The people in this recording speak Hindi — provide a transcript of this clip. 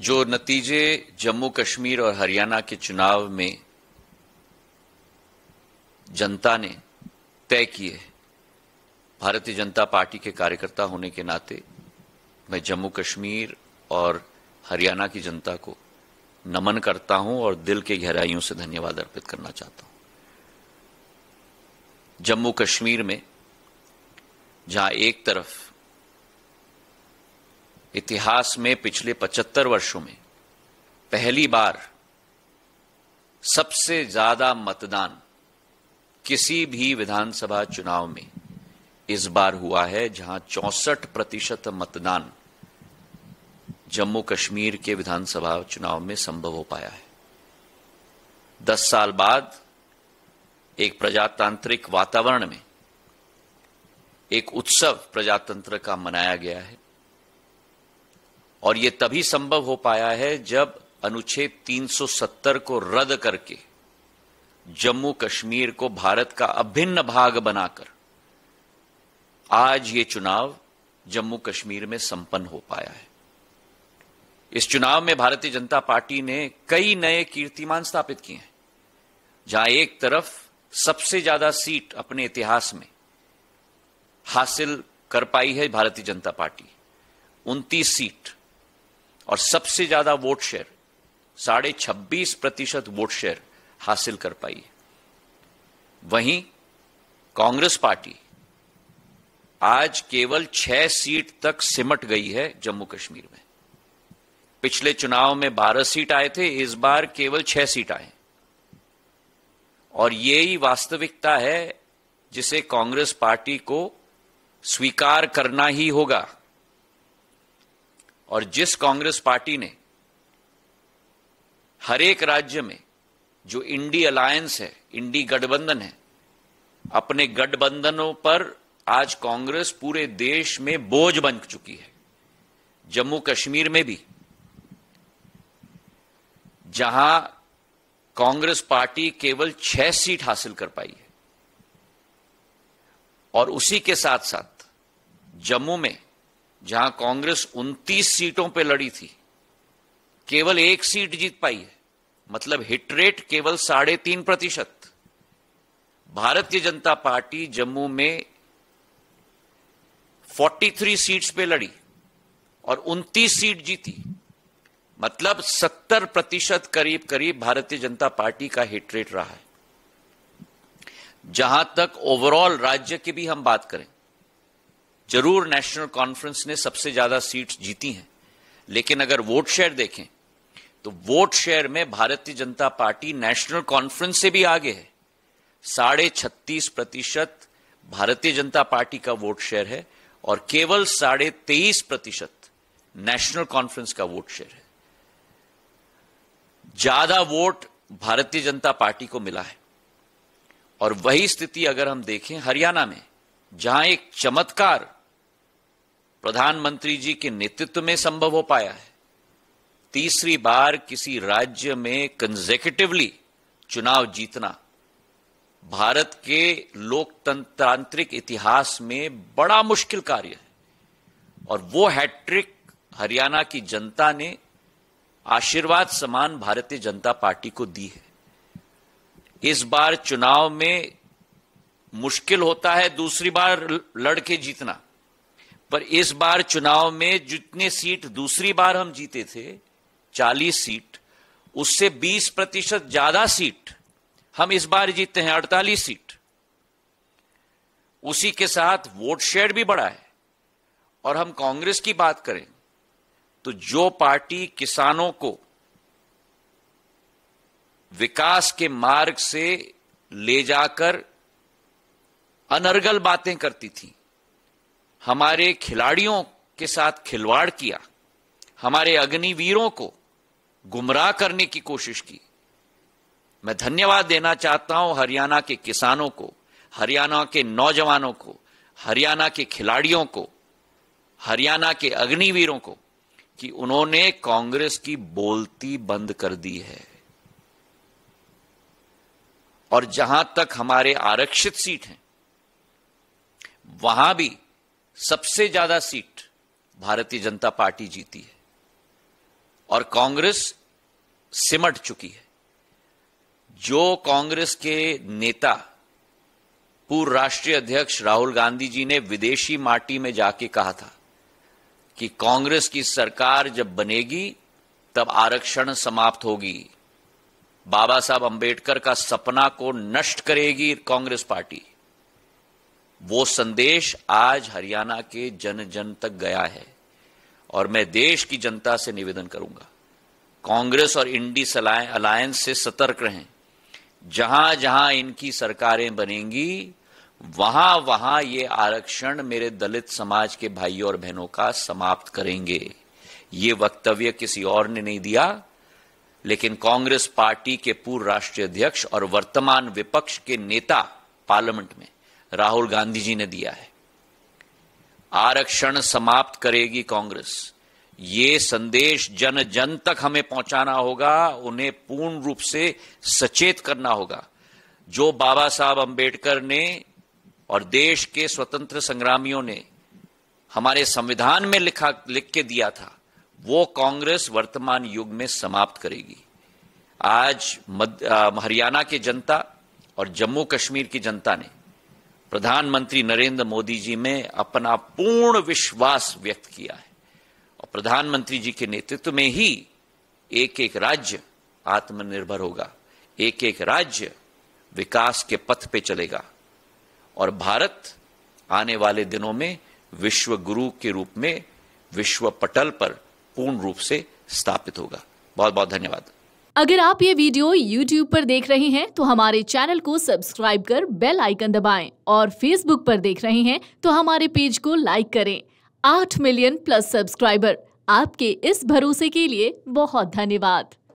जो नतीजे जम्मू कश्मीर और हरियाणा के चुनाव में जनता ने तय किए, भारतीय जनता पार्टी के कार्यकर्ता होने के नाते मैं जम्मू कश्मीर और हरियाणा की जनता को नमन करता हूं और दिल के गहराइयों से धन्यवाद अर्पित करना चाहता हूं। जम्मू कश्मीर में जहां एक तरफ इतिहास में पिछले 75 वर्षों में पहली बार सबसे ज्यादा मतदान किसी भी विधानसभा चुनाव में इस बार हुआ है, जहां 64% मतदान जम्मू कश्मीर के विधानसभा चुनाव में संभव हो पाया है। 10 साल बाद एक प्रजातांत्रिक वातावरण में एक उत्सव प्रजातंत्र का मनाया गया है और यह तभी संभव हो पाया है जब अनुच्छेद 370 को रद्द करके जम्मू कश्मीर को भारत का अभिन्न भाग बनाकर आज ये चुनाव जम्मू कश्मीर में संपन्न हो पाया है। इस चुनाव में भारतीय जनता पार्टी ने कई नए कीर्तिमान स्थापित किए हैं, जहां एक तरफ सबसे ज्यादा सीट अपने इतिहास में हासिल कर पाई है भारतीय जनता पार्टी, 29 सीट, और सबसे ज्यादा वोट शेयर 26.5% वोट शेयर हासिल कर पाई है। वहीं कांग्रेस पार्टी आज केवल 6 सीट तक सिमट गई है जम्मू कश्मीर में। पिछले चुनाव में 12 सीट आए थे, इस बार केवल 6 सीट आए और यही वास्तविकता है जिसे कांग्रेस पार्टी को स्वीकार करना ही होगा। और जिस कांग्रेस पार्टी ने हर एक राज्य में जो इंडी अलायंस है, इंडी गठबंधन है, अपने गठबंधनों पर आज कांग्रेस पूरे देश में बोझ बन चुकी है। जम्मू कश्मीर में भी जहां कांग्रेस पार्टी केवल 6 सीट हासिल कर पाई है और उसी के साथ साथ जम्मू में जहां कांग्रेस 29 सीटों पर लड़ी थी, केवल 1 सीट जीत पाई है, मतलब हिट रेट केवल 3.5%। भारतीय जनता पार्टी जम्मू में 43 सीट्स पे लड़ी और 29 सीट जीती, मतलब 70% करीब करीब भारतीय जनता पार्टी का हिट रेट रहा है। जहां तक ओवरऑल राज्य की भी हम बात करें, जरूर नेशनल कॉन्फ्रेंस ने सबसे ज्यादा सीट्स जीती हैं, लेकिन अगर वोट शेयर देखें तो वोट शेयर में Bharatiya Janata party national conference से भी आगे है। 36.5% भारतीय जनता पार्टी का वोट शेयर है और केवल 23.5% नेशनल कॉन्फ्रेंस का वोट शेयर है। ज्यादा वोट भारतीय जनता पार्टी को मिला है। और वही स्थिति अगर हम देखें हरियाणा में, जहां एक चमत्कार प्रधानमंत्री जी के नेतृत्व में संभव हो पाया है, तीसरी बार किसी राज्य में कंसेक्यूटिवली चुनाव जीतना भारत के लोकतांत्रिक इतिहास में बड़ा मुश्किल कार्य है और वो हैट्रिक हरियाणा की जनता ने आशीर्वाद समान भारतीय जनता पार्टी को दी है। इस बार चुनाव में मुश्किल होता है दूसरी बार लड़के जीतना, पर इस बार चुनाव में जितने सीट दूसरी बार हम जीते थे 40 सीट, उससे 20% ज्यादा सीट हम इस बार जीते हैं, 48 सीट। उसी के साथ वोट शेयर भी बढ़ा है। और हम कांग्रेस की बात करें तो जो पार्टी किसानों को विकास के मार्ग से ले जाकर अनर्गल बातें करती थी, हमारे खिलाड़ियों के साथ खिलवाड़ किया, हमारे अग्निवीरों को गुमराह करने की कोशिश की, मैं धन्यवाद देना चाहता हूं हरियाणा के किसानों को, हरियाणा के नौजवानों को, हरियाणा के खिलाड़ियों को, हरियाणा के अग्निवीरों को कि उन्होंने कांग्रेस की बोलती बंद कर दी है। और जहां तक हमारे आरक्षित सीट हैं, वहां भी सबसे ज्यादा सीट भारतीय जनता पार्टी जीती है। और कांग्रेस सिमट चुकी है। जो कांग्रेस के नेता पूर्व राष्ट्रीय अध्यक्ष राहुल गांधी जी ने विदेशी माटी में जाके कहा था कि कांग्रेस की सरकार जब बनेगी तब आरक्षण समाप्त होगी, बाबा साहब अंबेडकर का सपना को नष्ट करेगी कांग्रेस पार्टी, वो संदेश आज हरियाणा के जन जन तक गया है। और मैं देश की जनता से निवेदन करूंगा, कांग्रेस और इंडी अलायंस से सतर्क रहें। जहां जहां इनकी सरकारें बनेंगी वहां वहां ये आरक्षण मेरे दलित समाज के भाइयों और बहनों का समाप्त करेंगे। ये वक्तव्य किसी और ने नहीं दिया, लेकिन कांग्रेस पार्टी के पूर्व राष्ट्रीय अध्यक्ष और वर्तमान विपक्ष के नेता पार्लियामेंट में राहुल गांधी जी ने दिया है। आरक्षण समाप्त करेगी कांग्रेस, ये संदेश जन जन तक हमें पहुंचाना होगा, उन्हें पूर्ण रूप से सचेत करना होगा। जो बाबा साहब अंबेडकर ने और देश के स्वतंत्र संग्रामियों ने हमारे संविधान में लिख के दिया था, वो कांग्रेस वर्तमान युग में समाप्त करेगी। आज हरियाणा की जनता और जम्मू कश्मीर की जनता ने प्रधानमंत्री नरेंद्र मोदी जी में अपना पूर्ण विश्वास व्यक्त किया है और प्रधानमंत्री जी के नेतृत्व में ही एक एक राज्य आत्मनिर्भर होगा, एक एक राज्य विकास के पथ पे चलेगा और भारत आने वाले दिनों में विश्व गुरु के रूप में विश्व पटल पर पूर्ण रूप से स्थापित होगा। बहुत बहुत धन्यवाद। अगर आप ये वीडियो YouTube पर देख रहे हैं तो हमारे चैनल को सब्सक्राइब कर बेल आइकन दबाएं और Facebook पर देख रहे हैं तो हमारे पेज को लाइक करें। 8 मिलियन प्लस सब्सक्राइबर, आपके इस भरोसे के लिए बहुत धन्यवाद।